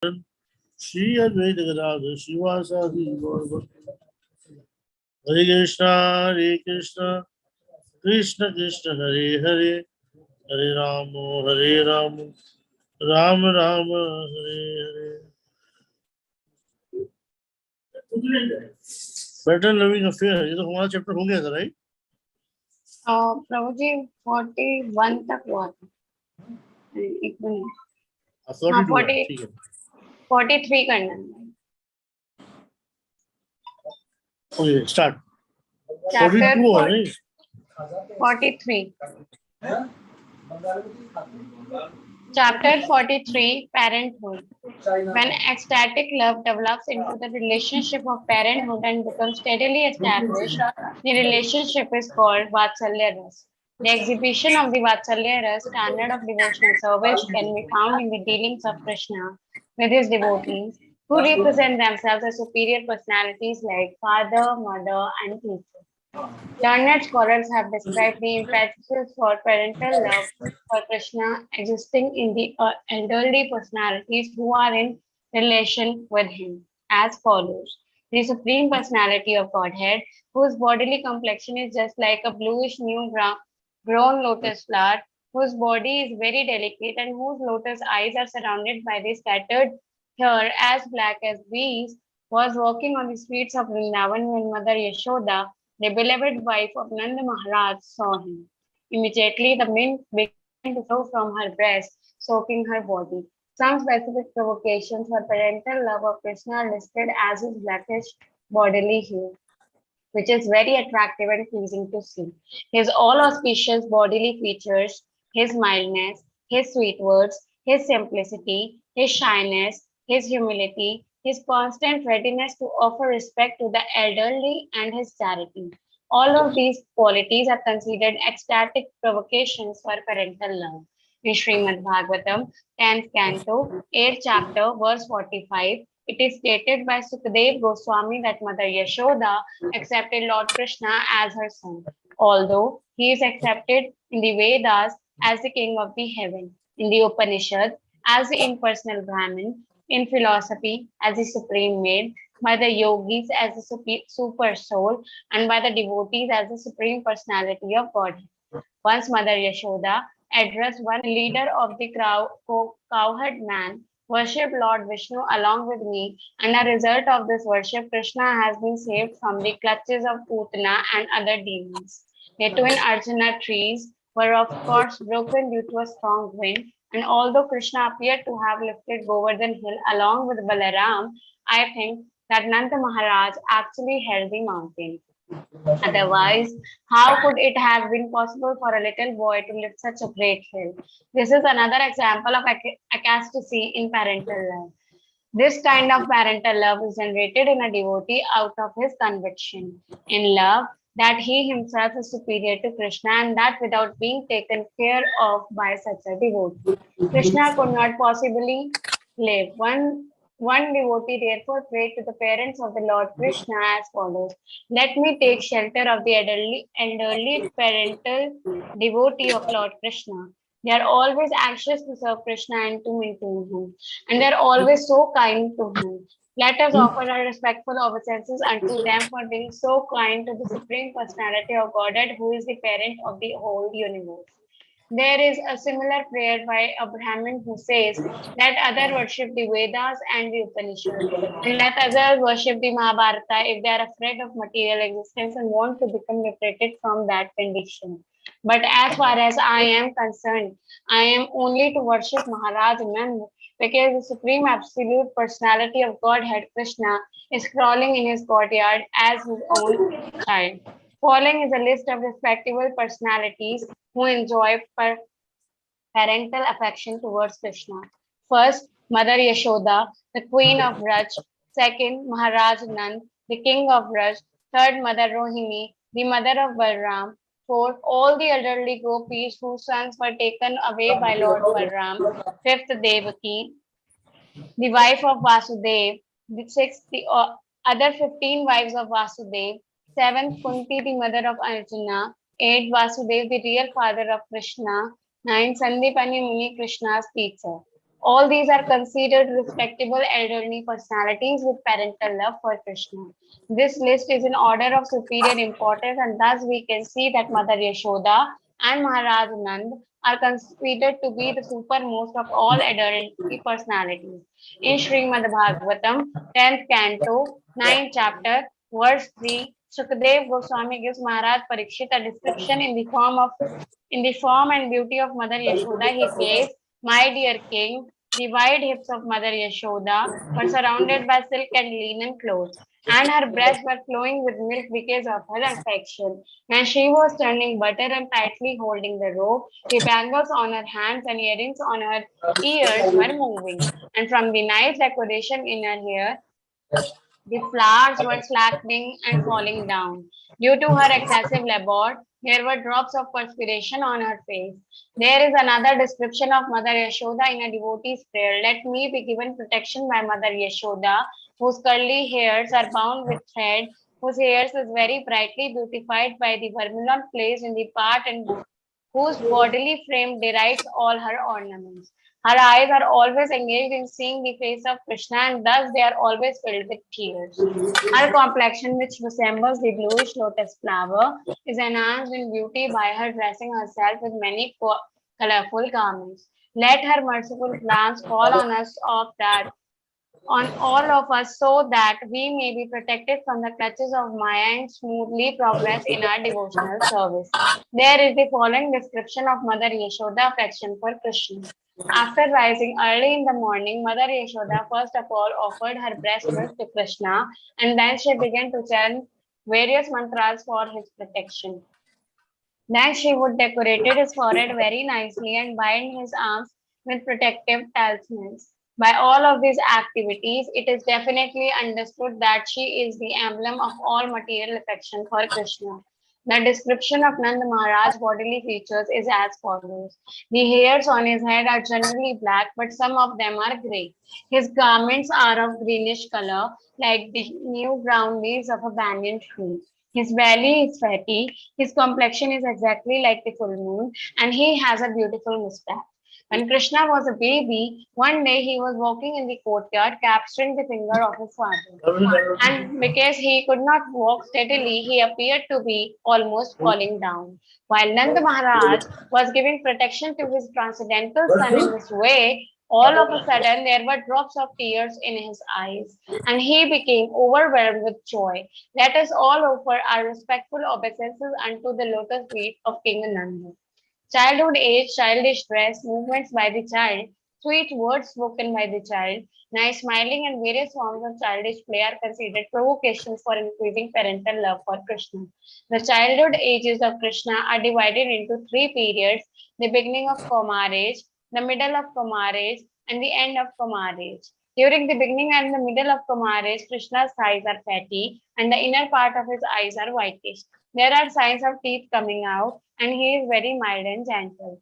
Shri Advaita Gadadhar Srivasadi Gaur Hare Krishna, Hare Krishna, Krishna Krishna, Hare Hare, Hare Rama, Hare Rama, Rama Rama, Hare Hare. Better loving affair. ये तो हमारा chapter हो गया था, right? प्रभु जी 41 तक हुआ था। एक मिनट, 43 करना है। Okay, start. Chapter 42 हो रही 43. Chapter 43, Parenthood. When ecstatic love develops into the relationship of parenthood and becomes steadily established, the relationship is called Vatsalya Ras. The exhibition of the Vatsalya Ras standard of devotional service can be found in the dealings of Krishna with his devotees, who represent themselves as superior personalities like father, mother, and teacher. Learned scholars have described the impetus for parental love for Krishna existing in the elderly personalities who are in relation with him as follows. The Supreme Personality of Godhead, whose bodily complexion is just like a bluish new grown lotus flower, whose body is very delicate and whose lotus eyes are surrounded by the scattered hair as black as bees, was walking on the streets of Vrindavan when Mother Yashoda, the beloved wife of Nanda Maharaj, saw him. Immediately the milk began to flow from her breast, soaking her body. Some specific provocations for parental love of Krishna are listed as his blackish bodily hue, which is very attractive and pleasing to see. His all auspicious bodily features, his mildness, his sweet words, his simplicity, his shyness, his humility, his constant readiness to offer respect to the elderly, and his charity. All of these qualities are considered ecstatic provocations for parental love. In Srimad Bhagavatam, 10th canto, 8th chapter, verse 45, it is stated by Sukadev Goswami that Mother Yashoda accepted Lord Krishna as her son, although he is accepted in the Vedas as the king of the heaven, in the Upanishad as the impersonal Brahmin, in philosophy as the supreme maid, by the yogis as the super soul, and by the devotees as the supreme personality of Godhead. Once Mother Yashoda addressed one leader of the cowherd man, worship Lord Vishnu along with me, and a result of this worship, Krishna has been saved from the clutches of Putana and other demons. The twin Arjuna trees were of course broken due to a strong wind, and although Krishna appeared to have lifted Govardhan hill along with Balaram, I think that Nanda Maharaj actually held the mountain. Otherwise, how could it have been possible for a little boy to lift such a great hill? This is another example of apostasy in parental love. This kind of parental love is generated in a devotee out of his conviction in love that he himself is superior to Krishna and that without being taken care of by such a devotee, Krishna could not possibly live. One devotee therefore prayed to the parents of the Lord Krishna as follows: let me take shelter of the elderly parental devotee of Lord Krishna. They are always anxious to serve Krishna and to maintain him, and they are always so kind to him. Let us offer our respectful obeisances unto them for being so kind to the Supreme Personality of Godhead, who is the parent of the whole universe. There is a similar prayer by a Brahmin who says, let others worship the Vedas and the Upanishads, and let others worship the Mahabharata if they are afraid of material existence and want to become liberated from that condition. But as far as I am concerned, I am only to worship Maharaj Nand because the Supreme Absolute Personality of Godhead Krishna is crawling in his courtyard as his own child. Following is a list of respectable personalities who enjoy parental affection towards Krishna. First, Mother Yashoda, the queen of Raj. Second, Maharaj Nand, the king of Raj. Third, Mother Rohini, the mother of Balram. Fourth, all the elderly gopis whose sons were taken away by Lord Balram. Fifth, Devaki, the wife of Vasudev. The sixth, the other 15 wives of Vasudev. Seventh, Kunti, the mother of Arjuna. Eighth, Vasudev, the real father of Krishna. Ninth, Sandipani Muni, Krishna's teacher. All these are considered respectable elderly personalities with parental love for Krishna. This list is in order of superior importance, and thus we can see that Mother Yashoda and Maharaj Nand are considered to be the supermost of all elderly personalities. In Srimad Bhagavatam, 10th canto, 9th chapter, verse 3, Sukadev Goswami gives Maharaj Parikshit a description in the form and beauty of Mother Yashoda. He says, "My dear king, the wide hips of Mother Yashoda were surrounded by silk and linen clothes, and her breasts were flowing with milk because of her affection. When she was turning butter and tightly holding the rope, the bangles on her hands and earrings on her ears were moving, and from the nice decoration in her hair, the flowers were slackening and falling down. Due to her excessive labor, there were drops of perspiration on her face." There is another description of Mother Yashoda in a devotee's prayer. "Let me be given protection by Mother Yashoda, whose curly hairs are bound with thread, whose hairs is very brightly beautified by the vermilion placed in the part and whose bodily frame derides all her ornaments. Her eyes are always engaged in seeing the face of Krishna, and thus they are always filled with tears. Her complexion, which resembles the bluish lotus flower, is enhanced in beauty by her dressing herself with many colorful garments. Let her merciful glance fall on us of that on all of us so that we may be protected from the clutches of Maya and smoothly progress in our devotional service." There is the following description of Mother Yashoda affection for Krishna. After rising early in the morning, Mother Yashoda first of all offered her breast milk to Krishna, and then she began to chant various mantras for his protection. Then she would decorate his forehead very nicely and bind his arms with protective talismans. By all of these activities, it is definitely understood that she is the emblem of all material affection for Krishna. The description of Nanda Maharaj's bodily features is as follows. The hairs on his head are generally black, but some of them are grey. His garments are of greenish color, like the new brown leaves of a banyan tree. His belly is fatty, his complexion is exactly like the full moon, and he has a beautiful mustache. When Krishna was a baby, one day he was walking in the courtyard, capturing the finger of his father. And because he could not walk steadily, he appeared to be almost falling down. While Nanda Maharaj was giving protection to his transcendental son in this way, all of a sudden there were drops of tears in his eyes, and he became overwhelmed with joy. Let us all offer our respectful obeisances unto the lotus feet of King Nanda. Childhood age, childish dress, movements by the child, sweet words spoken by the child, nice smiling, and various forms of childish play are considered provocations for increasing parental love for Krishna. The childhood ages of Krishna are divided into three periods: the beginning of Kumar age, the middle of Kumar age, and the end of Kumar age. During the beginning and the middle of Kumar age, Krishna's thighs are fatty, and the inner part of his eyes are whitish. There are signs of teeth coming out, and he is very mild and gentle.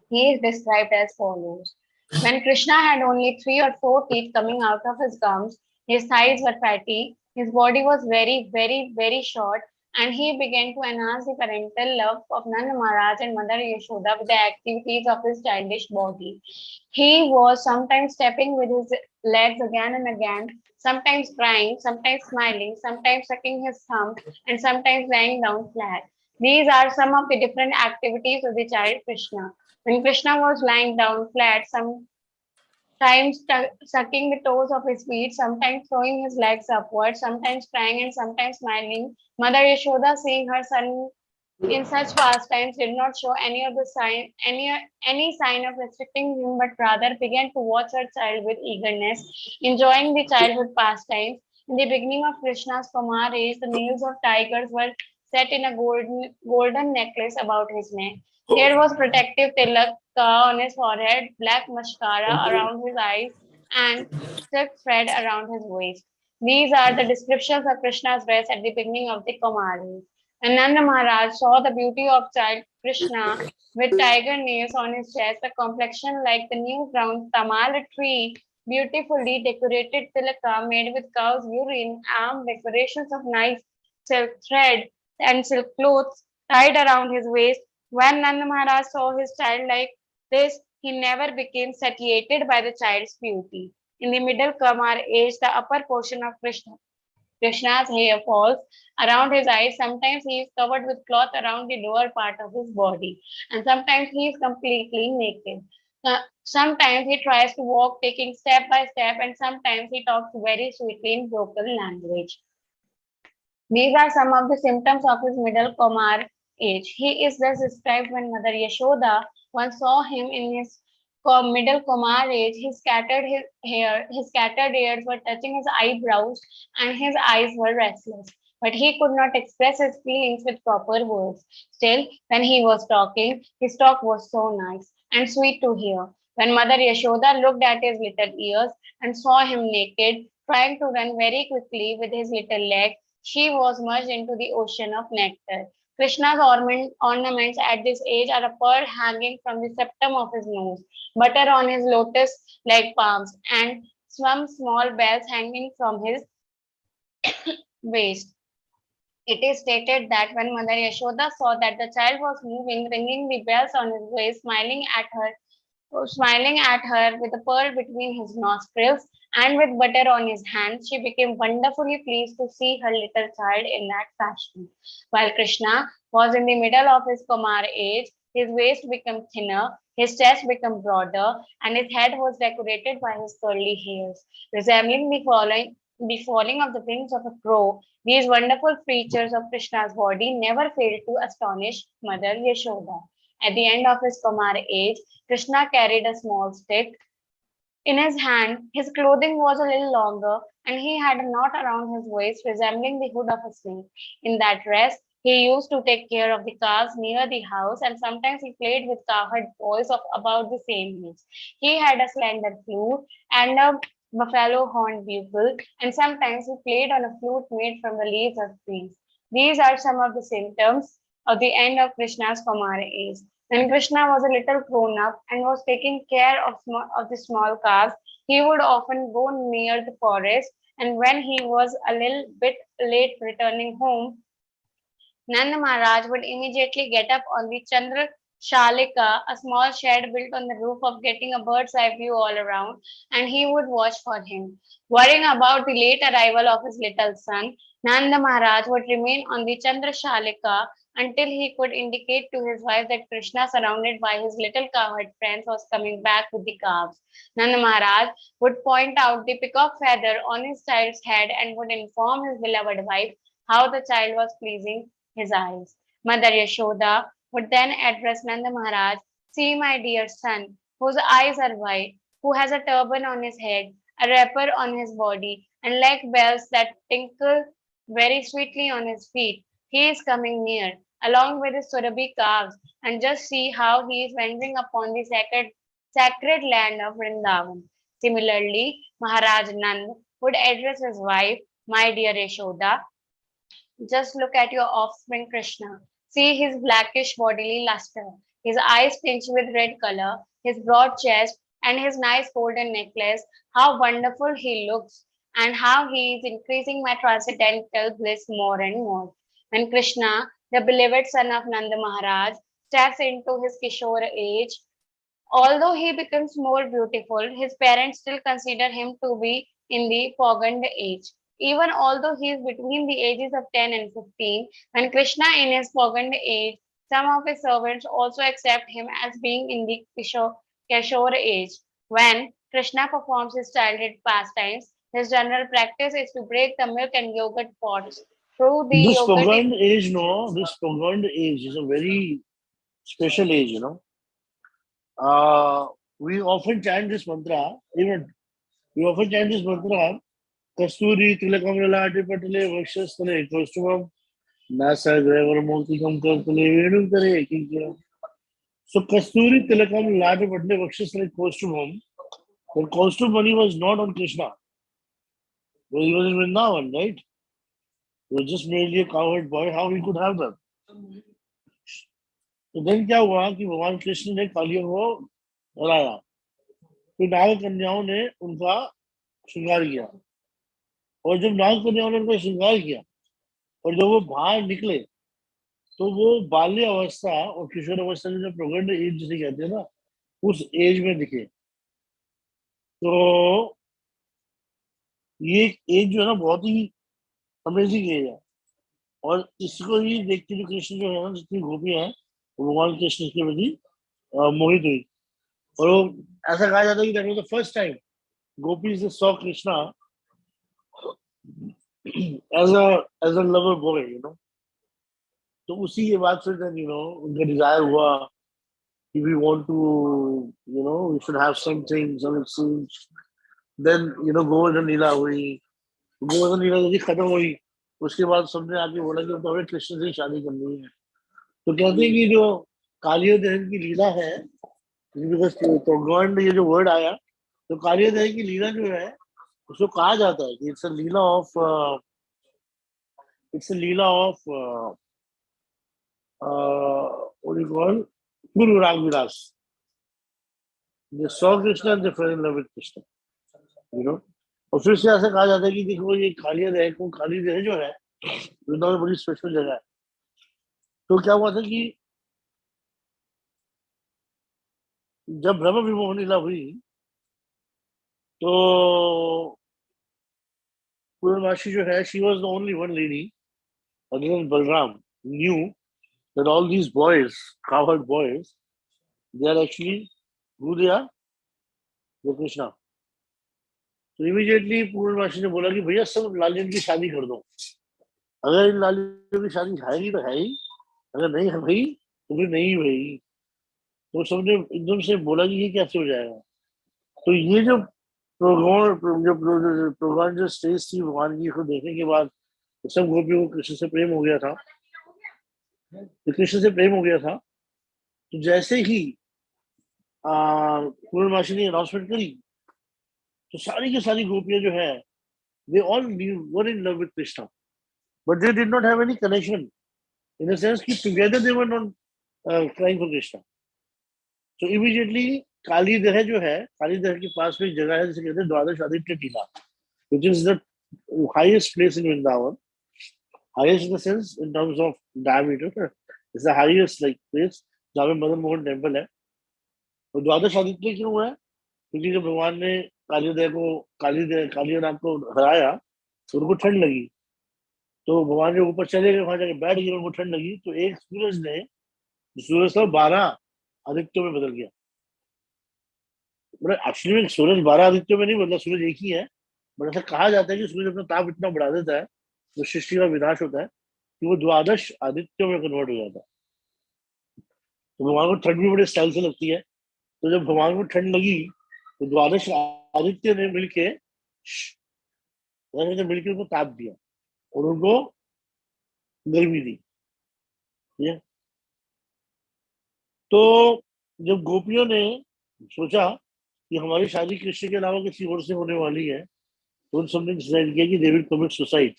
He is described as follows. When Krishna had only 3 or 4 teeth coming out of his gums, his thighs were fatty, his body was very, very, very short, and he began to enhance the parental love of Nanda Maharaj and Mother Yashoda with the activities of his childish body. He was sometimes stepping with his legs again and again, sometimes crying, sometimes smiling, sometimes sucking his thumb, and sometimes lying down flat. These are some of the different activities of the child Krishna. When Krishna was lying down flat, sometimes sucking the toes of his feet, sometimes throwing his legs upward, sometimes crying and sometimes smiling, Mother Yashoda, seeing her son in such pastimes, did not show any of the any sign of restricting him, but rather began to watch her child with eagerness, enjoying the childhood pastimes. In the beginning of Krishna's Kumar age, the nails of tigers were set in a golden necklace about his neck. There was protective tilak on his forehead, black mascara around his eyes, and silk thread around his waist. These are the descriptions of Krishna's dress at the beginning of the Kumari. And Nanda Maharaj saw the beauty of child Krishna with tiger nails on his chest, a complexion like the new ground tamal tree, beautifully decorated tilaka made with cow's urine, arm decorations of nice silk thread and silk clothes tied around his waist. When Nanda Maharaj saw his child like this, he never became satiated by the child's beauty. In the middle Kamar age, the upper portion of Krishna's hair falls around his eyes. Sometimes he is covered with cloth around the lower part of his body, and sometimes he is completely naked. Sometimes he tries to walk, taking step by step, and sometimes he talks very sweetly in broken language. These are some of the symptoms of his middle Kumar age. He is thus described when Mother Yashoda once saw him in his middle Kumar age. His scattered hairs were touching his eyebrows, and his eyes were restless. But he could not express his feelings with proper words. Still, when he was talking, his talk was so nice and sweet to hear. When Mother Yashoda looked at his little ears and saw him naked, trying to run very quickly with his little legs, she was merged into the ocean of nectar. Krishna's ornaments at this age are a pearl hanging from the septum of his nose, butter on his lotus-like palms, and some small bells hanging from his waist. It is stated that when Mother Yashoda saw that the child was moving, ringing the bells on his waist, smiling at her with a pearl between his nostrils and with butter on his hands, she became wonderfully pleased to see her little child in that fashion. While Krishna was in the middle of his Kumar age, his waist became thinner, his chest became broader, and his head was decorated by his curly hairs, resembling the falling of the wings of a crow. These wonderful features of Krishna's body never failed to astonish Mother Yashoda. At the end of his Kumar age, Krishna carried a small stick in his hand. His clothing was a little longer, and he had a knot around his waist resembling the hood of a snake. In that dress, he used to take care of the calves near the house, and sometimes he played with cowherd boys of about the same age. He had a slender flute and a buffalo horn bugle, and sometimes he played on a flute made from the leaves of trees. These are some of the symptoms of the end of Krishna's Kumara age. When Krishna was a little grown up and was taking care of the small calves, he would often go near the forest, and when he was a little bit late returning home, Nanda Maharaj would immediately get up on the Chandra Shalika, a small shed built on the roof of getting a bird's eye view all around, and he would watch for him. Worrying about the late arrival of his little son, Nanda Maharaj would remain on the Chandra Shalika until he could indicate to his wife that Krishna, surrounded by his little cowherd friends, was coming back with the calves. Nanda Maharaj would point out the peacock feather on his child's head and would inform his beloved wife how the child was pleasing his eyes. Mother Yashoda would then address Nanda Maharaj, "See, my dear son, whose eyes are white, who has a turban on his head, a wrapper on his body, and like bells that tinkle very sweetly on his feet. He is coming near, along with his Surabhi calves, and just see how he is wandering upon the sacred land of Vrindavan." Similarly, Maharaj Nand would address his wife, "My dear Yashoda, just look at your offspring Krishna. See his blackish bodily luster, his eyes tinged with red color, his broad chest, and his nice golden necklace. How wonderful he looks, and how he is increasing my transcendental bliss more and more." When Krishna, the beloved son of Nanda Maharaj, steps into his Kishore age, although he becomes more beautiful, his parents still consider him to be in the Pogand age. Even although he is between the ages of 10 and 15, when Krishna in his Pogand age, some of his servants also accept him as being in the Kishore age. When Krishna performs his childhood pastimes, his general practice is to break the milk and yogurt pots. Through the This yogurt, Pogand age, no, this Pogand age is a very special age, you know. We often chant this mantra, even we often chant this mantra, Kasturi Tilakam Lalati Patale Vakshastale Kostumam Nasa Graver Multikam Kartale Venum Tare Kinkira. So Kasturi Tilakam Lalati Patale Vakshastale Kostumam, the costume money was not on Krishna. Because he was in Vrindavan, right? He was just merely a cowherd boy, how he could have them. तो then क्या हुआ कि भगवान कृष्ण ने कालियों को हराया, तो नाग कन्याओं ने उनका श्रृंगार किया, और जब नाग कन्याओं ने उनका श्रृंगार किया और जब वो बाहर निकले तो वो बाल्य अवस्था और किशोर अवस्था में जो प्रगंड एज जिसे कहते हैं ना, उस एज में दिखे। तो ये एज जो है ना बहुत ही अमेजिंग एज है। और इसको ही देख के जो कृष्ण जो है ना, जितनी गोपियां हैं वो भगवान कृष्ण के प्रति मोहित हुई। और वो ऐसा कहा जाता है कि that was the first time gopis saw Krishna as a lover boy, तो उसी के बाद फिर उनका डिजायर हुआ कि we want to we should have something some scenes. Then Govardhan Leela हुई। गोवर्धन लीला जल्दी खत्म हुई, उसके बाद सबने आके बोला कि अब तो हमें कृष्ण से ही शादी करनी है। तो कहते हैं कि जो कालिया दहन की लीला है, बिकॉज तो गॉड ये जो वर्ड आया, तो कालिया दहन की लीला जो है उसको कहा जाता है कि it's a Leela of what do you call Guru Raghunath. They saw Krishna and they fell in love with Krishna. you know और फिर से ऐसा कहा जाता है कि देखो ये कालिया दहन को, काली दहन जो है वृंदावन में बड़ी स्पेशल जगह है। तो क्या हुआ था कि जब ब्रह्म विमोहन लीला हुई, तो पूर्णमासी जो है, she was the only one lady other than Balram knew that all these boys, cowherd boys, they are actually who they are, the Krishna. तो इमीडिएटली पूर्णमासी ने बोला कि भैया सब लालिन की शादी कर दो। अगर इन लालियों की शादी है तो है ही, अगर नहीं है भाई तो फिर नहीं भाई। तो सबने एकदम से बोला कि ये कैसे हो जाएगा। तो ये जो प्रोग्राम जो स्टेज थी भगवान की को देखने के बाद, तो सब गोपियों को कृष्ण से प्रेम हो गया था। तो कृष्ण से प्रेम हो गया था, तो जैसे ही पूर्णमासी ने अनाउंसमेंट करी, तो सारी की सारी गोपियां जो है, they all were in love with Krishna, but they did not have any connection in the sense कि together they were not crying for Krishna. तो इमीडिएटली काली दह जो है, काली दह के पास में एक जगह है जिसे कहते हैं द्वादश आदित्य टीला, which is the highest place in Vrindavan. Highest in the sense in terms of diameter, is the highest like place जहाँ पे मदन मोहन टेम्पल है। और द्वादश आदित्य क्यों है? क्योंकि जब भगवान ने कालियानाथ को हराया, तो उनको ठंड लगी, तो भगवान जब ऊपर चले गए, वहां जाके बैठ गए, उनको ठंड लगी, तो एक सूरज था 12 आदित्यों में बदल गया। मतलब एक्चुअली में सूरज 12 आदित्यों में नहीं बदला, सूरज एक ही है। बट ऐसा कहा जाता है कि सूरज अपना ताप इतना बढ़ा देता है, जो सृष्टि का विनाश होता है, कि वो द्वादश आदित्यों में कन्वर्ट हो जाता है। तो भगवान को ठंड भी बड़े स्टाइल से लगती है। तो जब भगवान को ठंड लगी, तो द्वादश आदित्य ने मिलकर उनको ताप दिया और उनको गर्मी दी। ठीक है? तो जब गोपियों ने सोचा कि हमारी शादी कृष्ण के अलावा किसी और से होने वाली है, तो उन सबने डिसाइड किया कि दे विल कमिट सुसाइड।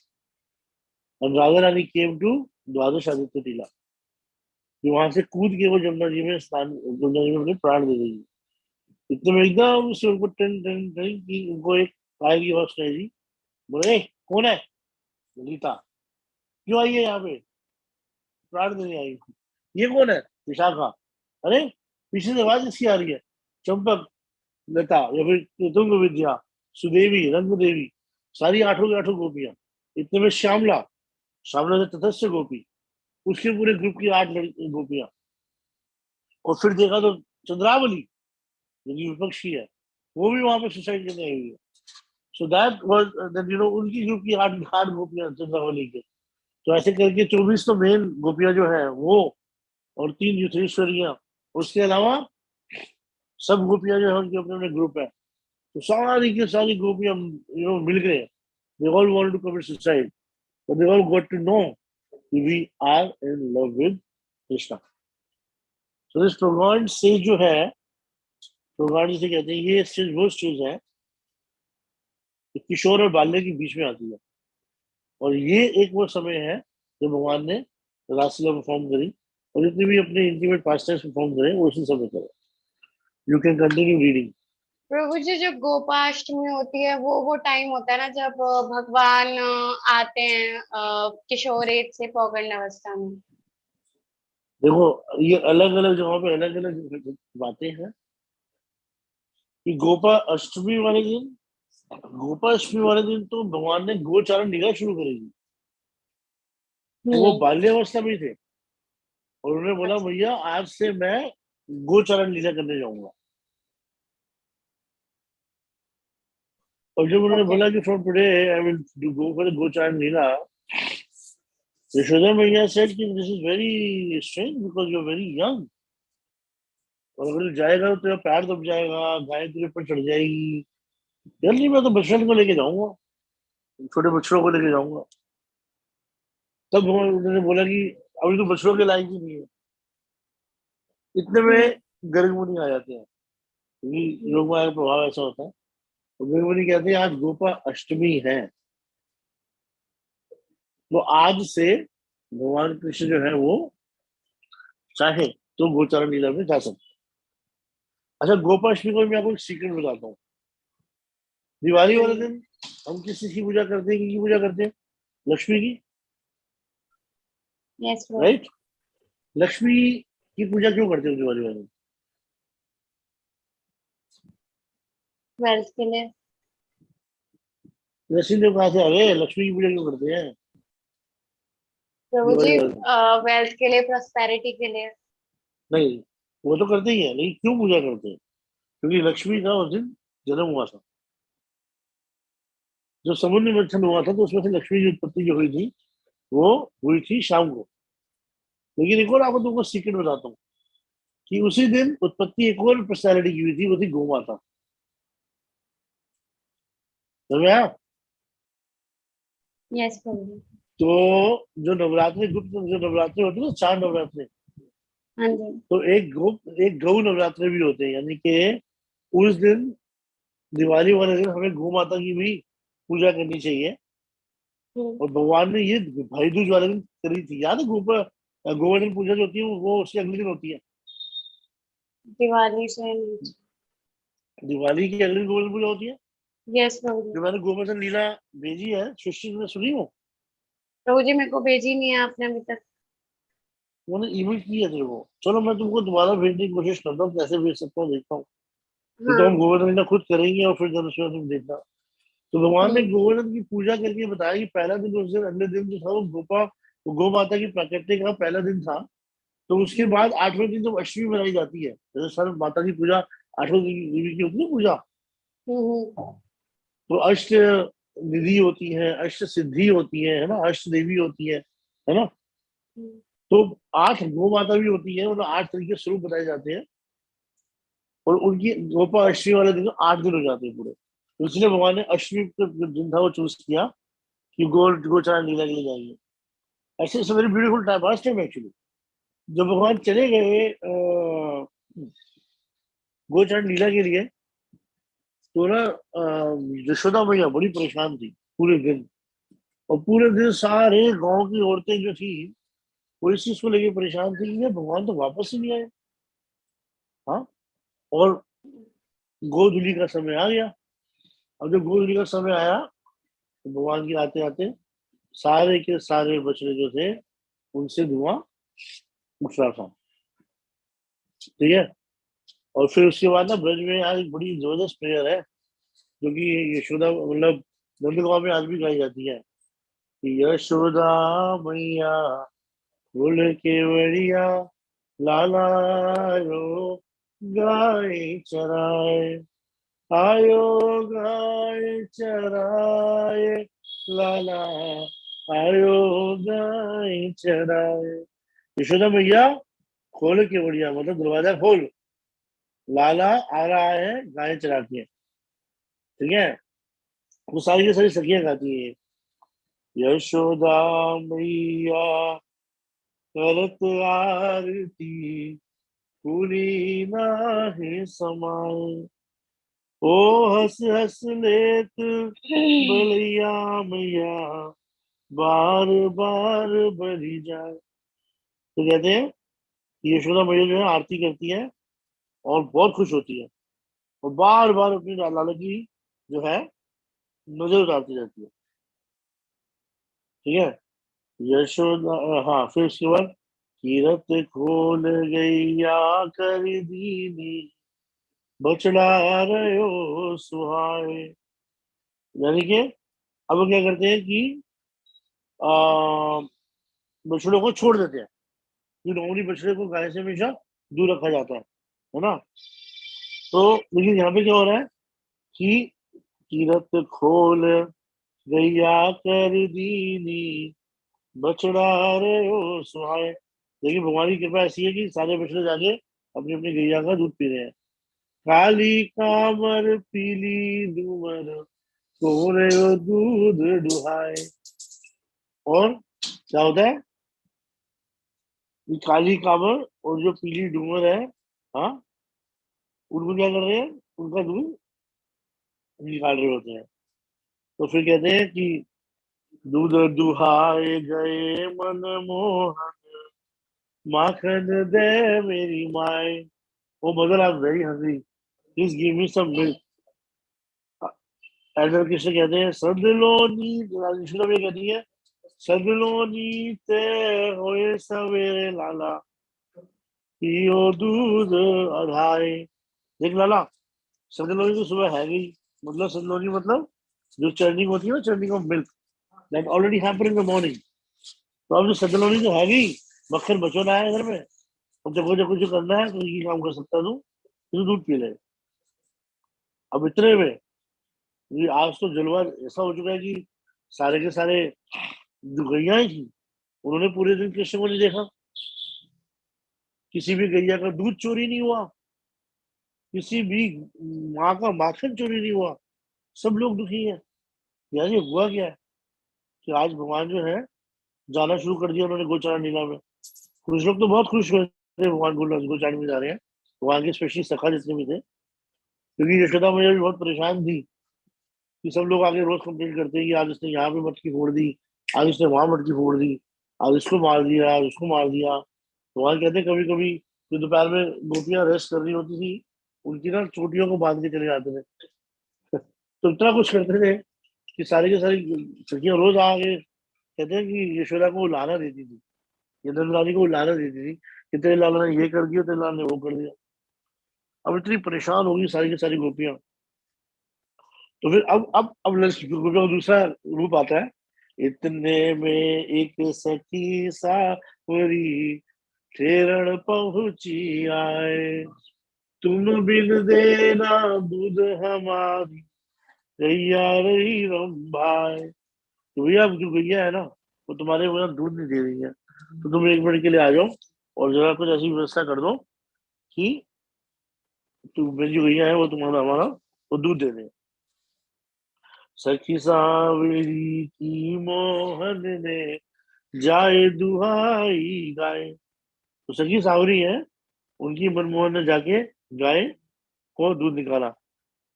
और राधा रानी केम टू द्वादश आदित्य टीला, कि वहां से कूद के वो जमुना जी में अपने प्राण दे देगी। इतने में एकदम से उनको टन टन टन की उनको एक पायल की आवाज सुनाई दी। बोले, कौन है? गीता। क्यों आई है यहाँ पे? प्राण देने आई। ये कौन है? विशाखा। अरे पीछे से आवाज इसकी आ रही है। चंपक, लता, या फिर तुंग विद्या, सुदेवी, रंग देवी, सारी आठों की आठों गोपियां। इतने में श्यामला, श्यामला से तटस्थ गोपी, उसके पूरे ग्रुप की 8 लड़की गोपियां। और फिर देखा तो चंद्रावली, जो कि विपक्षी है, वो भी वहां पे सुसाइड करने आई हुई है। सो दैट वाज दैट उनकी ग्रुप की 8 गोपियां चंद्रावली के। तो ऐसे करके 24 तो मेन गोपियां जो है वो, और 3 युथेश्वरियां, उसके अलावा सब गोपियां जो है उनके अपने अपने ग्रुप है। तो सारी की सारी गोपियां मिल गए। They all want to commit suicide, but they all got to know we are in love with Krishna. So this प्रोगांड स्टेज जो है, प्रोगांड जिसे कहते हैं, ये स्टेज वो स्टेज है जो किशोर और बाल्य के बीच में आती है। और ये एक वो समय है जब भगवान ने रासलीला परफॉर्म करी, और जितने भी अपने इंटीमेट पास परफॉर्म करे वो उसी समय करे। You can continue reading. प्रभु जी, जो गोपाष्टमी होती है वो टाइम होता है ना, जब भगवान आते हैं किशोर एज से पौगंड अवस्था में। देखो, ये अलग अलग जगहों पे अलग अलग बातें हैं। कि गोपाष्टमी वाले दिन तो भगवान ने गोचारण लीला शुरू करेगी। तो वो बाल्यावस्था में ही थे और उन्होंने बोला अच्छा। भैया आज से मैं गोचारण लीला करने जाऊंगा। और जब उन्होंने ओके। बोला कि from today I will do go for गोचारण लीला, यशोदा मैया सेड कि this is very strange because you are very young, और अगर तू जाएगा तो तेरा पैर दब जाएगा, गाय तेरे ऊपर चढ़ जाएगी। यार नहीं, मैं तो बचपन को लेके जाऊंगा, छोटे बच्चों को लेके जाऊंगा। तब उन्होंने बोला कि अभी तो बच्चों के लायक ही नहीं है। इतने हम्म। में गर्ग मुनि आ जाते हैं, क्योंकि योग माया का प्रभाव ऐसा होता है। तो गर्ग मुनि कहते हैं आज गोपा अष्टमी है, तो आज से भगवान कृष्ण जो है वो चाहे तो गोचारण लीला में जा सकते हैं। अच्छा, गोपाष्टमी को मैं आपको एक सीक्रेट बताता हूँ। दिवाली वाले दिन हम किस चीज की पूजा करते हैं, किसकी पूजा करते हैं? लक्ष्मी की, यस प्रभु। राइट? लक्ष्मी की पूजा क्यों करते हो दिवाली वाले दिन? वेल्थ के लिए। लक्ष्मी देव कहा से अरे लक्ष्मी की पूजा क्यों करते हैं प्रभु जी, दिवाली वाले दिन? वेल्थ के लिए, प्रॉस्पेरिटी के लिए। नहीं, वो तो करते ही है, लेकिन क्यों पूजा करते हैं? क्योंकि लक्ष्मी का उस दिन जन्म हुआ था। जो समुद्र मंथन हुआ था तो उसमें से लक्ष्मी की उत्पत्ति जो हुई थी वो हुई थी शाम को। लेकिन एक और आपको तुमको सीक्रेट बताता हूँ कि उसी दिन उत्पत्ति एक और पर्सनैलिटी की हुई थी, वो थी गौ माता। समझ में आया? यस प्रभु जी। तो जो नवरात्रि गुप्त जो नवरात्रि होते हैं ना, 4 नवरात्रि, हाँ जी। तो एक गौ नवरात्रि भी होते हैं, यानी कि उस दिन दिवाली वाले दिन हमें गौ माता की भी पूजा करनी चाहिए। हम्म। और भगवान ने ये भाई दूज वाले दिन करी थी, याद है? गोवर्धन पूजा जो होती है वो उसके अगले दिन होती है। दिवाली से नीचे। दिवाली की अगले दिन गोवर्धन पूजा होती है। यस प्रभु जी। जो मैंने गोवर्धन लीला भेजी है सृष्टि में, सुनी हो? प्रभु जी, मेरे को भेजी नहीं है आपने अभी तक। मैंने ईमेल की है तेरे को, चलो मैं तुमको दोबारा भेजने की कोशिश करता हूँ, कैसे भेज सकता हूँ देखता हूँ। ये तो हम हाँ। गोवर्धन लीला खुद करेंगे और फिर जब उसमें तुम देखना। तो भगवान ने हम्म। गोवर्धन की पूजा करके बताया कि पहला दिन उस दिन, अगले दिन जो था वो गौ माता की प्राकृतिक का पहला दिन था। तो उसके हम्म। बाद 8वें दिन जब अष्टमी मनाई जाती है, जैसे सर माता की पूजा 8वें दिन देवी की होती है पूजा, हम्म। तो अष्ट निधि होती है, अष्ट सिद्धि होती है ना, अष्ट देवी होती है ना। हम्म। तो 8 गौ माता भी होती है, मतलब 8 तरीके स्वरूप बताए जाते हैं। और उनकी गोपा अष्टमी वाले दिन 8 दिन हो जाते हैं पूरे, तो इसलिए भगवान ने अष्टमी का जो दिन था वो चूज किया कि गोचारण लीला के लिए जाएंगे। ऐसे it's very beautiful time, first time actually. जब भगवान चले गए गोचारण लीला के लिए, तो ना यशोदा मैया बड़ी परेशान थी पूरे दिन। और पूरे दिन सारे गांव की औरतें जो थी वो इस चीज को लेके परेशान थी कि यार भगवान तो वापस ही नहीं आए। हाँ। और गोधूलि का समय आ गया। अब जब गोधूलि का समय आया तो भगवान के आते आते सारे के सारे बछड़े जो थे उनसे धुआं उठ रहा था। ठीक है। और फिर उसके बाद ना ब्रज में आज एक बड़ी जबरदस्त प्रेयर है, जो कि यशोदा मतलब नंदगांव में आज भी गाई जाती है कि यशोदा मैया बोल के बढ़िया लाला रो गाय चराए, आयो गाय चराए लाला, आयो गाय चराए। यशोदा मैया खोल के बढ़िया, मतलब दरवाजा खोल, लाला आ रहा है गाय चरा के। ठीक है। वो सारी की सारी सखियां गाती है यशोदा मैया करत आरती पूरी नाहि समाए, ओ हंस हंस लेत बलैया मैया बार बार बली जाए। तो कहते हैं कि यशोदा मैया जो है आरती करती है और बहुत खुश होती है और बार बार अपनी लाला की जो है नजर उतारती रहती है। ठीक है। यशोदा, हाँ, फिर उसके बाद कीरत खोल गैया कर दीनी, बछड़ा रहे हो सुहाए। यानी कि अब वो क्या करते हैं कि आ, बछड़ों को छोड़ देते हैं, कि नॉर्मली बछड़े को गाय से हमेशा दूर रखा जाता है ना। तो लेकिन यहाँ पे क्या हो रहा है कि तीरथ खोल गैया कर दीनी, बछड़ा रे ओ सुहाए। लेकिन भगवान की कृपा ऐसी है कि सारे बछड़े जाके अपनी अपनी गैया का दूध पी रहे हैं। काली कामर पीली डूमर, सो रहे हो दूध दुहाए। और क्या होता है, ये काली कामर और जो पीली डूमर है, हाँ, उनको क्या कर रहे हैं, उनका दूध निकाल रहे होते हैं। तो फिर कहते हैं कि दूध दुहाए गए मन मोहन, माखन दे मेरी माए। O mother, I am very hungry, please give me some milk. ऐसा किसे कहते हैं, सदलोनी, राजस्थान में कहती है, सदलोनी ते होए सवेरे लाला, पियो दूध अधाए। देख लाला, सदलोनी तो सुबह है गई, मतलब सदलोनी मतलब जो चर्निंग होती है ना, churning of milk, that already happen in the morning. तो अब जो सदलोनी तो है गई, मक्खन बचो रहा है घर में, अब जब कुछ करना है तो ये काम कर सकता तू, तो दूध पी ले। अब इतने में ये आज तो जलवा ऐसा हो चुका है कि सारे के सारे जो गैया थी, उन्होंने पूरे दिन कृष्ण को नहीं देखा, किसी भी गैया का दूध चोरी नहीं हुआ, किसी भी माँ का माखन चोरी नहीं हुआ। सब लोग दुखी हैं। यार ये हुआ क्या है कि आज भगवान जो है जाना शुरू कर दिया उन्होंने गोचारण लीला में। कुछ लोग तो बहुत खुश हुए थे भगवान गोचारण में जा रहे हैं, भगवान के स्पेशली सखा जितने भी थे, क्योंकि यशोदा मैया भी बहुत परेशान थी कि सब लोग आगे रोज कंप्लेन करते हैं कि आज इसने यहाँ पे मटकी फोड़ दी, आज इसने वहां मटकी फोड़ दी, आज इसको मार दिया, आज उसको मार दिया। तो वहां कहते हैं कभी कभी जो दोपहर में गोपियां रेस्ट कर रही होती थी, उनकी ना चोटियों को बांध के चले जाते थे। तो इतना कुछ करते थे कि सारी की सारी सखियां रोज आगे कहते हैं कि यशोदा को वो लाना देती थी, ये नंदरानी को वो लाना देती थी कि तेरे लाला ने ये कर दिया, तेरे लाला ने वो कर दिया। अब इतनी परेशान होगी सारी की सारी गोपियां। तो फिर अब गोपियों का दूसरा रूप आता है। इतने में एक सखी सावरी, ठेरण पहुंची आए, तुम बिन देना दूध हमारी, गैया रही रंभाए। तो भैया अब जो गैया है ना, वो तुम्हारे वजह दूध नहीं दे रही है, तो तुम एक मिनट के लिए आ जाओ और जरा कुछ ऐसी व्यवस्था कर दो कि मेरी जो गैया है वो तुम्हारा हमारा वो दूध दे दे। सखी सावरी की मोहन ने जाए दुहाई गाय। तो सखी सावरी है, उनकी मनमोहन ने जाके गाय को दूध निकाला।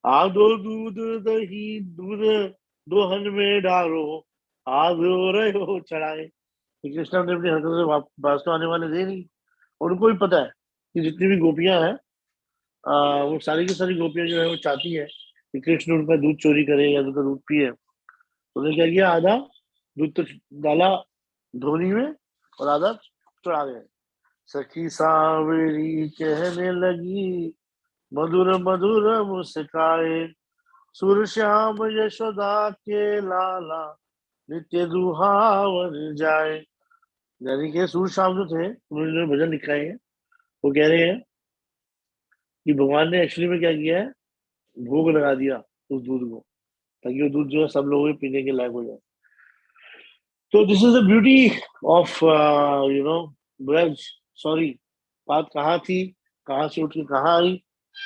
आधो दूध दही दूध दोहन में डालो, आधो रहो चढ़ाए। श्री कृष्ण ने अपनी हरकत से वापस तो आने वाले थे नहीं, और उनको भी पता है कि जितनी भी गोपियां हैं, वो सारी की सारी गोपियां जो है वो चाहती है कि कृष्ण उनका दूध चोरी करे या उनका दूध पिए। तो उन्होंने क्या किया, आधा दूध तो डाला धोनी में और आधा चढ़ा गए। सखी सावरी कहने लगी, मधुर मधुर मुस्काए, सुर श्याम यशोदा के लाला, नित्य दुहावन जाए। यानी कि सूर श्याम जो थे उन्होंने भजन लिखाए हैं, वो कह रहे हैं कि भगवान ने एक्चुअली में क्या किया है, भोग लगा दिया उस दूध को, ताकि वो दूध जो है सब लोगों के पीने के लायक हो जाए। तो this is the beauty of Braj. Sorry, बात कहाँ थी, कहाँ से उठ के कहाँ आई,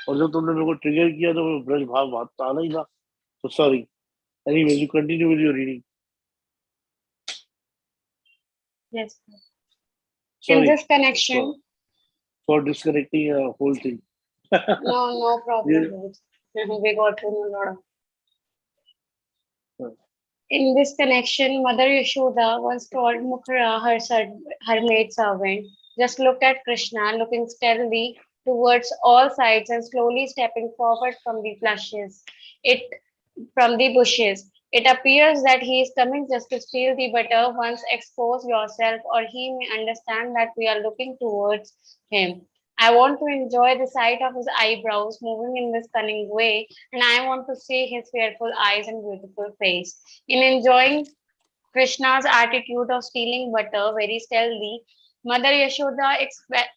और जब तुमने मेरे को ट्रिगर किया तो वो ब्रज भाव बात तो आना ही था। तो sorry, anyway you continue with your reading. Yes. In sorry this connection, for disconnecting whole thing. no problem. We got to know a lot of. In this connection, Mother Yashoda once told Mukhara, her maid servant, just look at Krishna, looking steadily towards all sides and slowly stepping forward from the bushes. It from the bushes. It appears that he is coming just to steal the butter. Once expose yourself, or he may understand that we are looking towards him. I want to enjoy the sight of his eyebrows moving in this cunning way, and I want to see his fearful eyes and beautiful face. In enjoying Krishna's attitude of stealing butter very stealthily, Mother Yashoda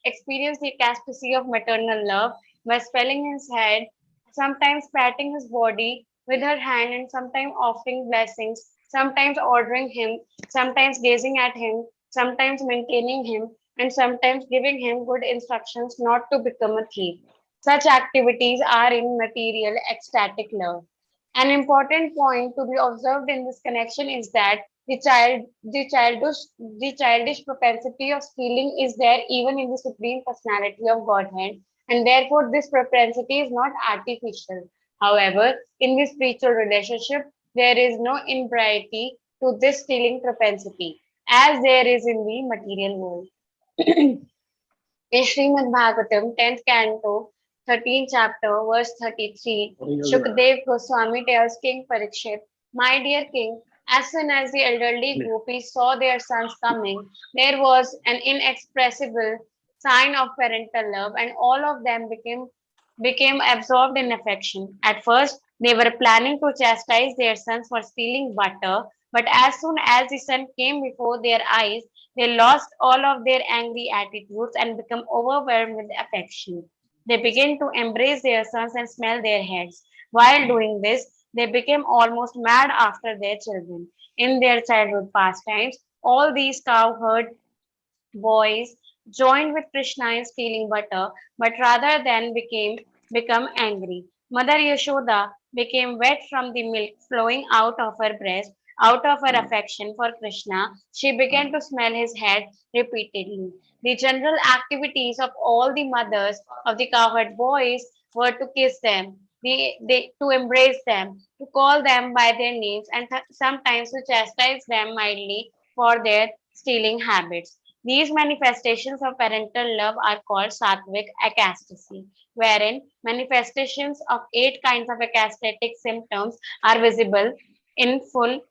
experienced the ecstasy of maternal love by spelling his head, sometimes patting his body with her hand, and sometimes offering blessings, sometimes ordering him, sometimes gazing at him, sometimes maintaining him, and sometimes giving him good instructions not to become a thief. Such activities are in material ecstatic love. An important point to be observed in this connection is that the childish propensity of stealing is there even in the Supreme Personality of Godhead, and therefore this propensity is not artificial. However, in the spiritual relationship, there is no impropriety to this stealing propensity, as there is in the material world. In Srimad Bhagavatam, 10th canto, 13th chapter, verse 33, Shukdev Goswami tells King Parikshit, my dear king, as soon as the elderly gopis saw their sons coming, there was an inexpressible sign of parental love, and all of them became absorbed in affection. At first, they were planning to chastise their sons for stealing butter, but as soon as the sun came before their eyes, they lost all of their angry attitudes and became overwhelmed with affection. They began to embrace their sons and smell their heads. While doing this, they became almost mad after their children. In their childhood pastimes, all these cowherd boys joined with Krishna in stealing butter, but rather than become angry. Mother Yashoda became wet from the milk flowing out of her breast. Out of her affection for Krishna, she began to smell his head repeatedly. The general activities of all the mothers of the cowherd boys were to kiss them, to embrace them, to call them by their names, and sometimes to chastise them mildly for their stealing habits. These manifestations of parental love are called sattvic ecstacy, wherein manifestations of 8 kinds of ecstatic symptoms are visible in full.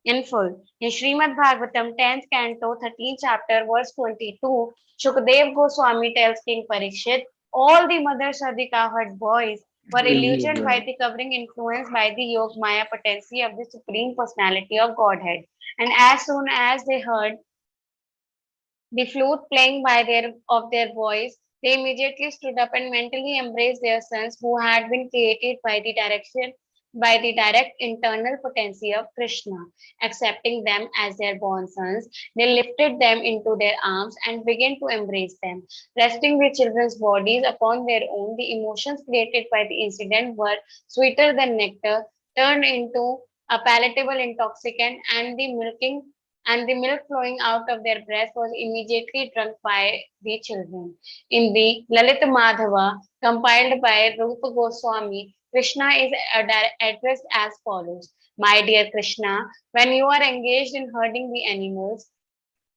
In Srimad Bhagavatam, 10th canto, 13th chapter, verse 22, Shukdev Goswami tells King Parikshit, all the mothers of the cowherd boys were illusioned by the covering influence by the Yog Maya potency of the Supreme Personality of Godhead. And as soon as they heard the flute playing by their voice, they immediately stood up and mentally embraced their sons who had been created by the direct internal potency of Krishna. Accepting them as their born sons, they lifted them into their arms and began to embrace them. Resting the children's bodies upon their own, the emotions created by the incident were sweeter than nectar, turned into a palatable intoxicant, and the milk flowing out of their breast was immediately drunk by the children. In the Lalit Madhava, compiled by Rupa Goswami, Krishna is addressed as follows. My dear Krishna, when you are engaged in herding the animals,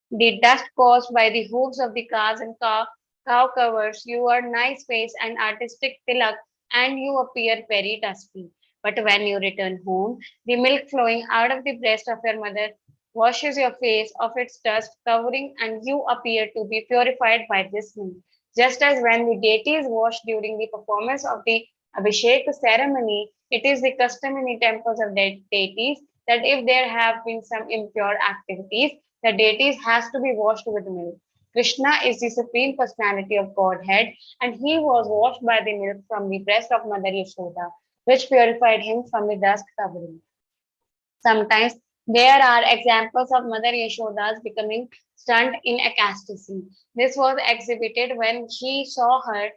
the dust caused by the hooves of the cows and cow covers your nice face and artistic tilak, and you appear very dusty. But when you return home, the milk flowing out of the breast of your mother washes your face of its dust covering, and you appear to be purified by this milk. Just as when the deity is washed during the performance of the Abhishek ceremony, it is the custom in the temples of the deities that if there have been some impure activities, the deities has to be washed with milk. Krishna is the supreme personality of Godhead, and he was washed by the milk from the breast of Mother Yashoda, which purified him from the dust covering. Sometimes there are examples of Mother Yashoda's becoming stunned in ecstasy. This was exhibited when she saw her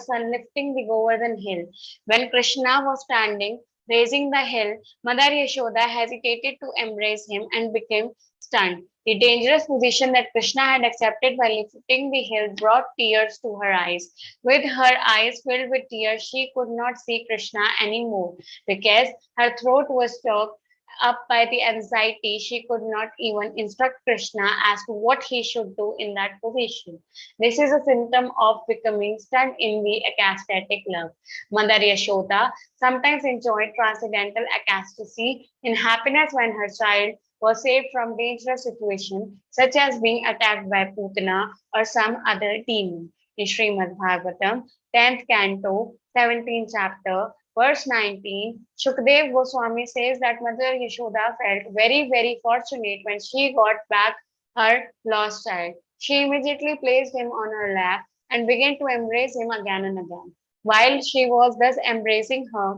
son lifting the Govardhan hill. When Krishna was standing raising the hill, Mother Yashoda hesitated to embrace him and became stunned. The dangerous position that Krishna had accepted by lifting the hill brought tears to her eyes. With her eyes filled with tears, she could not see Krishna anymore because her throat was choked up by the anxiety. She could not even instruct Krishna as to what he should do in that position. This is a symptom of becoming stunned in the ecstatic love. Mother Yashoda sometimes enjoyed transcendental ecstasy in happiness when her child was saved from dangerous situations such as being attacked by Putana or some other demon. In Srimad Bhagavatam, 10th canto, 17th chapter, verse 19, Shukdev Goswami says that Mother Yashoda felt very, very fortunate when she got back her lost child. She immediately placed him on her lap and began to embrace him again and again. While she was thus embracing her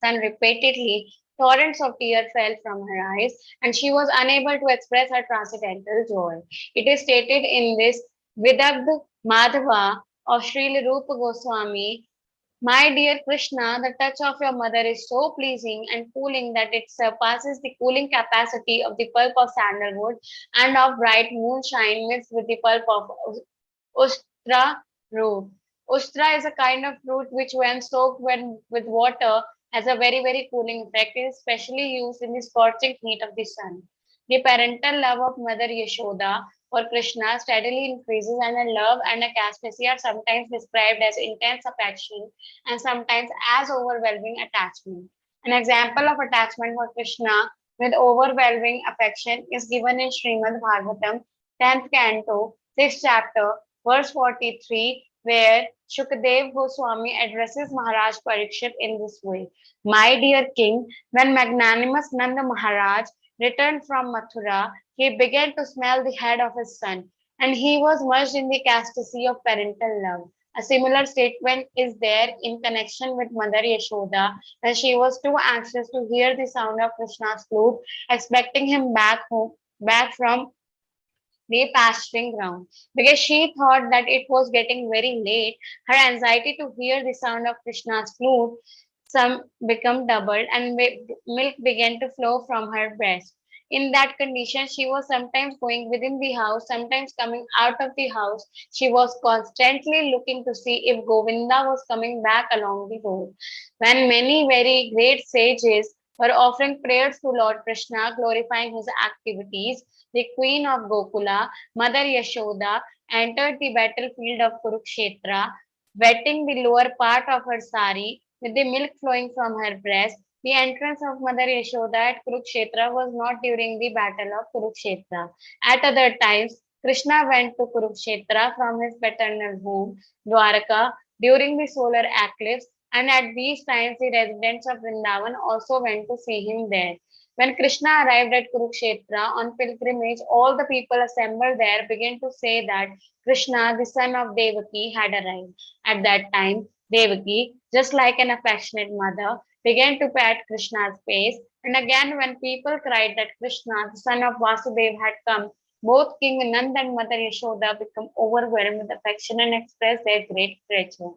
son repeatedly, torrents of tears fell from her eyes, and she was unable to express her transcendental joy. It is stated in this Vidagd Madhava of Srila Rupa Goswami, my dear Krishna, the touch of your mother is so pleasing and cooling that it surpasses the cooling capacity of the pulp of sandalwood and of bright moonshine mixed with the pulp of ustra root. Ustra is a kind of fruit which, when soaked with water, has a very, very cooling effect. It is specially used in the scorching heat of the sun. The parental love of Mother Yashoda for Krishna steadily increases, and a love and a ecstasy are sometimes described as intense affection and sometimes as overwhelming attachment. An example of attachment for Krishna with overwhelming affection is given in Srimad Bhagavatam, 10th canto, 6th chapter, verse 43, where Shukdev Goswami addresses Maharaj Parikshit in this way. My dear king, when magnanimous Nanda Maharaj returned from Mathura, he began to smell the head of his son, and he was merged in the ecstasy of parental love. A similar statement is there in connection with Mother Yashoda, when she was too anxious to hear the sound of Krishna's flute, expecting him back from the pasturing ground. Because she thought that it was getting very late, her anxiety to hear the sound of Krishna's flute some become doubled, and milk began to flow from her breast. In that condition, she was sometimes going within the house, sometimes coming out of the house. She was constantly looking to see if Govinda was coming back along the road. When many very great sages were offering prayers to Lord Krishna, glorifying his activities, the queen of Gokula, Mother Yashoda, entered the battlefield of Kurukshetra, wetting the lower part of her sari with the milk flowing from her breast. The entrance of Mother Yashoda at Kurukshetra was not during the battle of Kurukshetra. At other times, Krishna went to Kurukshetra from his paternal home, Dwaraka, during the solar eclipse, and at these times the residents of Vrindavan also went to see him there. When Krishna arrived at Kurukshetra on pilgrimage, all the people assembled there began to say that Krishna, the son of Devaki, had arrived. At that time, Devaki, just like an affectionate mother, began to pat Krishna's face. And again, when people cried that Krishna, the son of Vasudeva, had come, both King Nand and Mother Yashoda became overwhelmed with affection and expressed their great gratitude.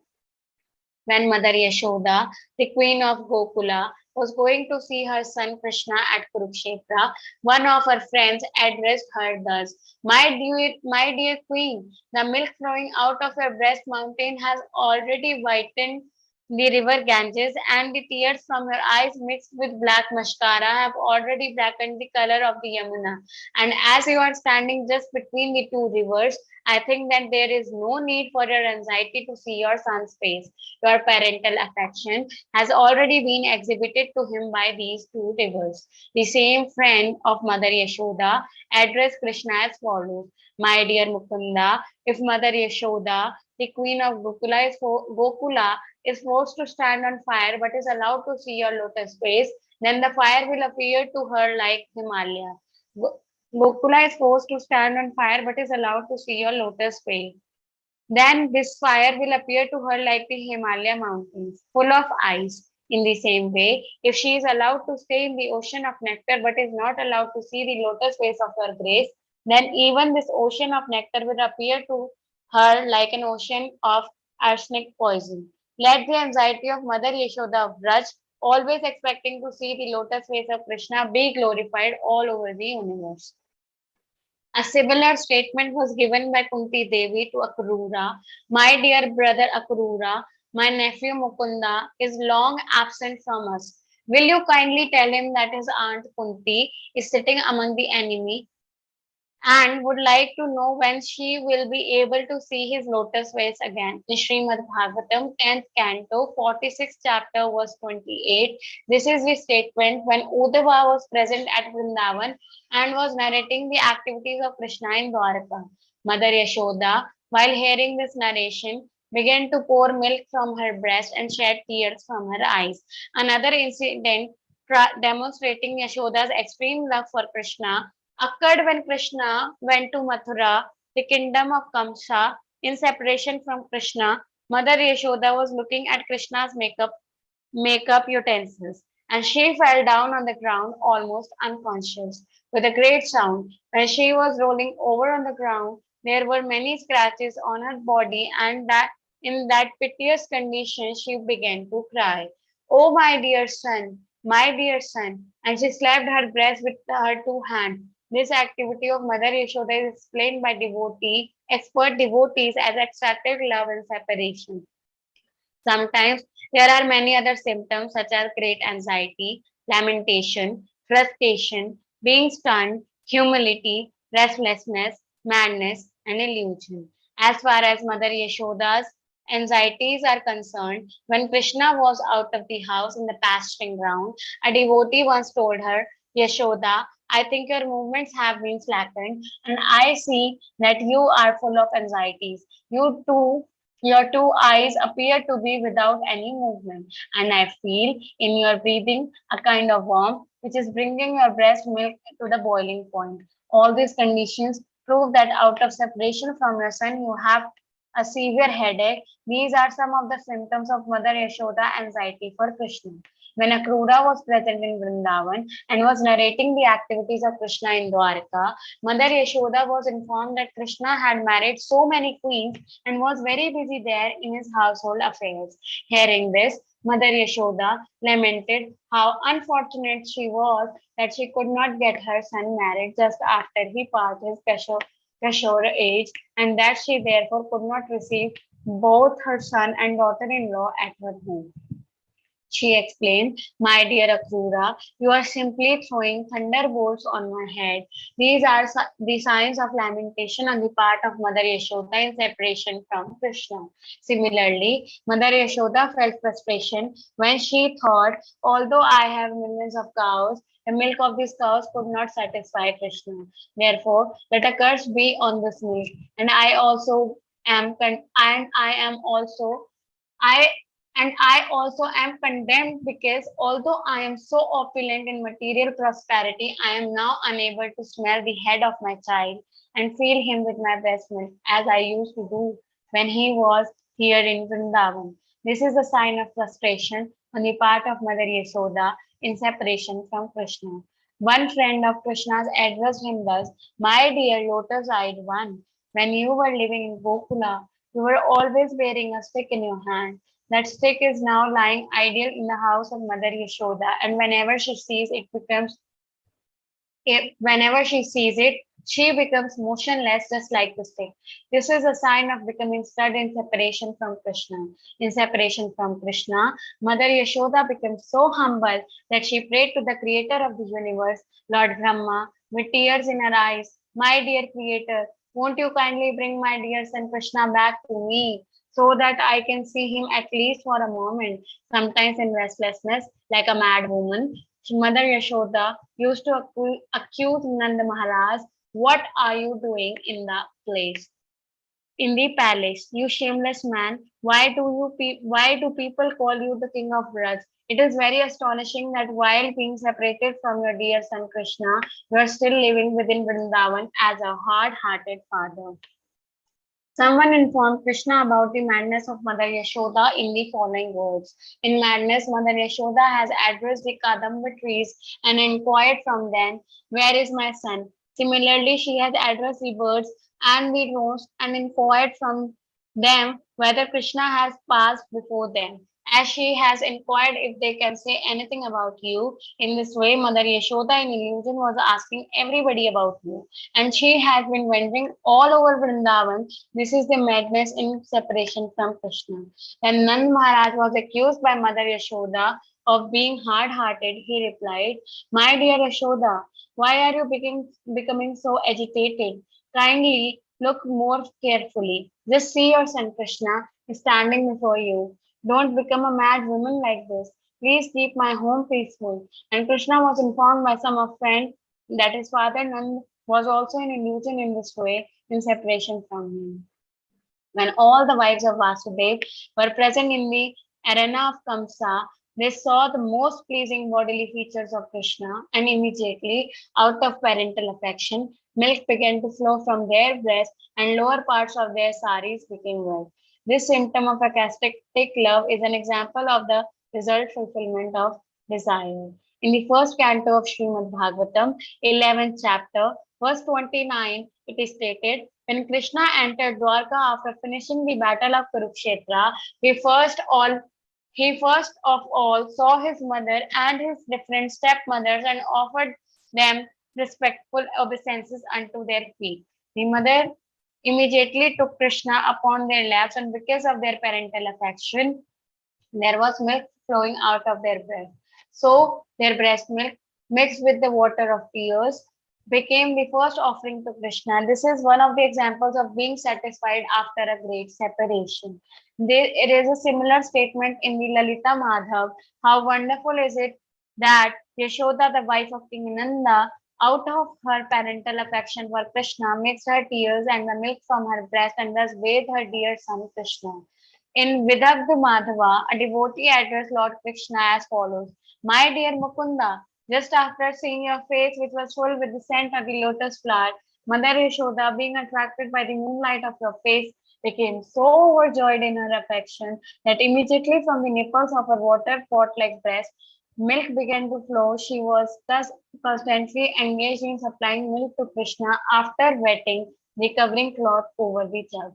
When Mother Yashoda, the queen of Gokula, was going to see her son Krishna at Kurukshetra, one of her friends addressed her thus: my dear queen, the milk flowing out of your breast mountain has already whitened the river Ganges, and the tears from your eyes mixed with black mascara have already blackened the color of the Yamuna. And as you are standing just between the two rivers, I think that there is no need for your anxiety to see your son's face. Your parental affection has already been exhibited to him by these two rivers. The same friend of Mother Yashoda addressed Krishna as follows: my dear Mukunda, if Mother Yashoda, the queen of Gokula, is forced to stand on fire but is allowed to see your lotus face, then the fire will appear to her like Himalaya. Gokula is forced to stand on fire but is allowed to see your lotus face. Then this fire will appear to her like the Himalaya mountains, full of ice. In the same way, if she is allowed to stay in the ocean of nectar but is not allowed to see the lotus face of your grace, then even this ocean of nectar will appear to her like an ocean of arsenic poison. Let the anxiety of Mother Yashoda of Braj, always expecting to see the lotus face of Krishna, be glorified all over the universe. A similar statement was given by Kunti Devi to Akrura: my dear brother Akrura, my nephew Mukunda is long absent from us. Will you kindly tell him that his aunt Kunti is sitting among the enemy and would like to know when she will be able to see his lotus face again. In Srimad Bhagavatam, 10th canto, 46th chapter, verse 28. This is the statement when Uddhava was present at Vrindavan and was narrating the activities of Krishna in Dwaraka. Mother Yashoda, while hearing this narration, began to pour milk from her breast and shed tears from her eyes. Another incident demonstrating Yashoda's extreme love for Krishna occurred when Krishna went to Mathura, the kingdom of Kamsa, in separation from Krishna. Mother Yashoda was looking at Krishna's makeup utensils, and she fell down on the ground almost unconscious. With a great sound, when she was rolling over on the ground, there were many scratches on her body, and that in that piteous condition she began to cry. Oh, my dear son, and she slapped her breast with her two hands. This activity of Mother Yashoda is explained by expert devotees as ecstatic love and separation. Sometimes there are many other symptoms such as great anxiety, lamentation, frustration, being stunned, humility, restlessness, madness, and illusion. As far as Mother Yashoda's anxieties are concerned, when Krishna was out of the house in the pasturing ground, a devotee once told her, Yashoda, I think your movements have been slackened, and I see that you are full of anxieties. Your two eyes appear to be without any movement, and I feel in your breathing a kind of warmth which is bringing your breast milk to the boiling point. All these conditions prove that out of separation from your son, you have a severe headache. These are some of the symptoms of Mother Yashoda anxiety for Krishna. When Akrura was present in Vrindavan and was narrating the activities of Krishna in Dwarka, Mother Yashoda was informed that Krishna had married so many queens and was very busy there in his household affairs. Hearing this, Mother Yashoda lamented how unfortunate she was that she could not get her son married just after he passed his Kashora age, and that she therefore could not receive both her son and daughter-in-law at her home. She explained, My dear Akrura, you are simply throwing thunderbolts on my head. These are the signs of lamentation on the part of Mother Yashoda in separation from Krishna. Similarly, Mother Yashoda felt frustration when she thought, although I have millions of cows, the milk of these cows could not satisfy Krishna. Therefore, let a curse be on this milk, and I am also I I also am condemned because although I am so opulent in material prosperity, I am now unable to smell the head of my child and feel him with my breast milk as I used to do when he was here in Vrindavan. This is a sign of frustration on the part of Mother Yasoda in separation from Krishna. One friend of Krishna's addressed him thus, My dear lotus-eyed one, when you were living in Gokula, you were always bearing a stick in your hand. That stick is now lying idle in the house of Mother Yashoda, and whenever she sees it, she becomes motionless just like the stick. This is a sign of becoming stuck in separation from Krishna. In separation from Krishna, Mother Yashoda becomes so humble that she prayed to the creator of the universe, Lord Brahma, with tears in her eyes, My dear creator, won't you kindly bring my dear son Krishna back to me so that I can see him at least for a moment? Sometimes in restlessness, like a mad woman, Mother Yashoda used to accuse Nanda Maharaj, What are you doing in the palace, you shameless man? Why do people call you the king of Braj? It is very astonishing that while being separated from your dear son Krishna, you are still living within Vrindavan as a hard-hearted father. Someone informed Krishna about the madness of Mother Yashoda in the following words. In madness, Mother Yashoda has addressed the Kadamba trees and inquired from them, Where is my son? Similarly, she has addressed the birds and the drones and inquired from them whether Krishna has passed before them. As she has inquired if they can say anything about you, in this way, Mother Yashoda in illusion was asking everybody about you, and she has been wandering all over Vrindavan. This is the madness in separation from Krishna. When Nand Maharaj was accused by Mother Yashoda of being hard-hearted, he replied, "My dear Yashoda, why are you becoming so agitated? Kindly look more carefully. Just see your son Krishna is standing before you. Don't become a mad woman like this. Please keep my home peaceful." And Krishna was informed by some of friend that his father Nand was also an illusion in this way in separation from him. When all the wives of Vasudev were present in the arena of Kamsa, they saw the most pleasing bodily features of Krishna, and immediately, out of parental affection, milk began to flow from their breasts and lower parts of their saris became wet. This symptom of ecstatic love is an example of the result fulfillment of desire. In the first canto of Srimad Bhagavatam, 11th chapter, verse 29, it is stated, when Krishna entered Dwarka after finishing the battle of Kurukshetra, he first of all saw his mother and his different stepmothers and offered them respectful obeisances unto their feet. The mother immediately took Krishna upon their laps, and because of their parental affection, there was milk flowing out of their breast. So their breast milk, mixed with the water of tears, became the first offering to Krishna. This is one of the examples of being satisfied after a great separation. It is a similar statement in the Lalita Madhav. How wonderful is it that Yashoda, the wife of King Nanda, out of her parental affection for Krishna, mixed her tears and the milk from her breast and thus bathed her dear son Krishna. In Vidagdha Madhava, a devotee addressed Lord Krishna as follows: "My dear Mukunda, just after seeing your face, which was full with the scent of the lotus flower, Mother Yashoda, being attracted by the moonlight of your face, became so overjoyed in her affection that immediately from the nipples of her water pot like breast, milk began to flow. She was thus constantly engaged in supplying milk to Krishna after wetting the covering cloth over the jug.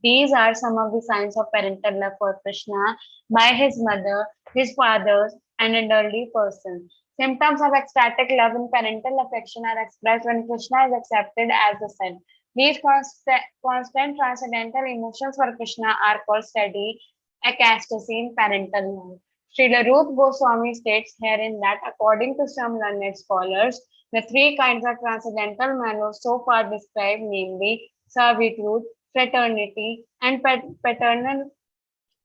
These are some of the signs of parental love for Krishna by his mother, his fathers, and elderly persons. Symptoms of ecstatic love and parental affection are expressed when Krishna is accepted as the son. These constant transcendental emotions for Krishna are called steady ecstacy in parental love. Srila Ruth Goswami states herein that according to some learned scholars, the three kinds of transcendental manhood so far described, namely servitude, fraternity, and paternal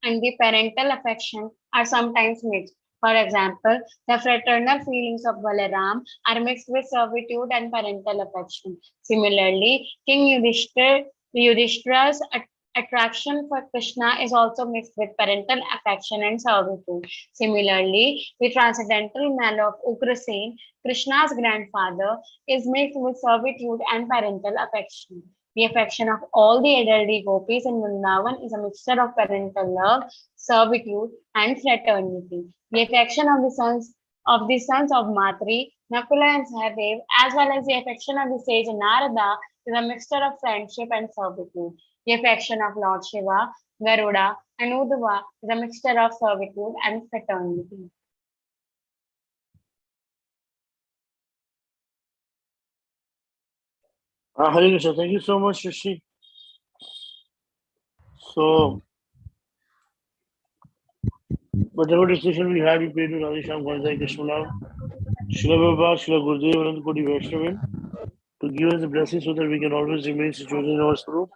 and the parental affection are sometimes mixed. For example, the fraternal feelings of Balaram are mixed with servitude and parental affection. Similarly, King Yudhishthira's attraction for Krishna is also mixed with parental affection and servitude. Similarly, the transcendental manner of Ugrasen, Krishna's grandfather, is mixed with servitude and parental affection. The affection of all the elderly gopis in Vrindavan is a mixture of parental love, servitude, and fraternity. The affection of the sons of Matri, Nakula and Sahadev, as well as the affection of the sage Narada, is a mixture of friendship and servitude. The affection of Lord Shiva, Garuda, and Uddhava is a mixture of servitude and fraternity. Hare Krishna. Thank you so much, Shashi. So, whatever discussion we had, we paid to Radhe Shyam Ganesai Krishna Lal, Srila Prabhupada, Srila Gurudev, Anand Koti Vaishnavin, to give us the blessing so that we can always remain situated in our Swarup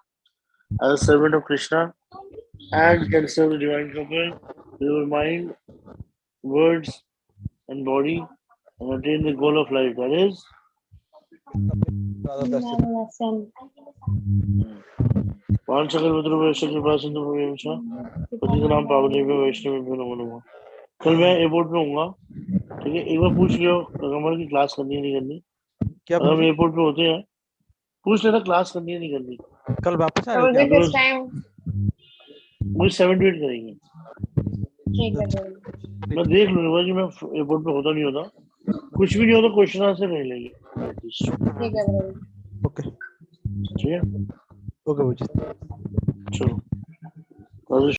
as a servant of Krishna and can serve the divine couple with our mind, words, and body and attain the goal of life. That is कल मैं airport पे होऊंगा, ठीक है? एक बार पूछ लियो कमल की class करनी है नहीं करनी। क्या अगर हम एयरपोर्ट पे होते हैं, पूछ लेना क्लास करनी है नहीं करनी। कल वापस आ रहे हो this time? मुझे 7 to 8 करेंगे। ठीक है, मैं देख लूंगा कि मैं एयरपोर्ट पे होता नहीं होता, कुछ भी नहीं होता क्वेश्चन आंसर नहीं लेंगे। ठीक है, ओके ठीक है, ओके चलो।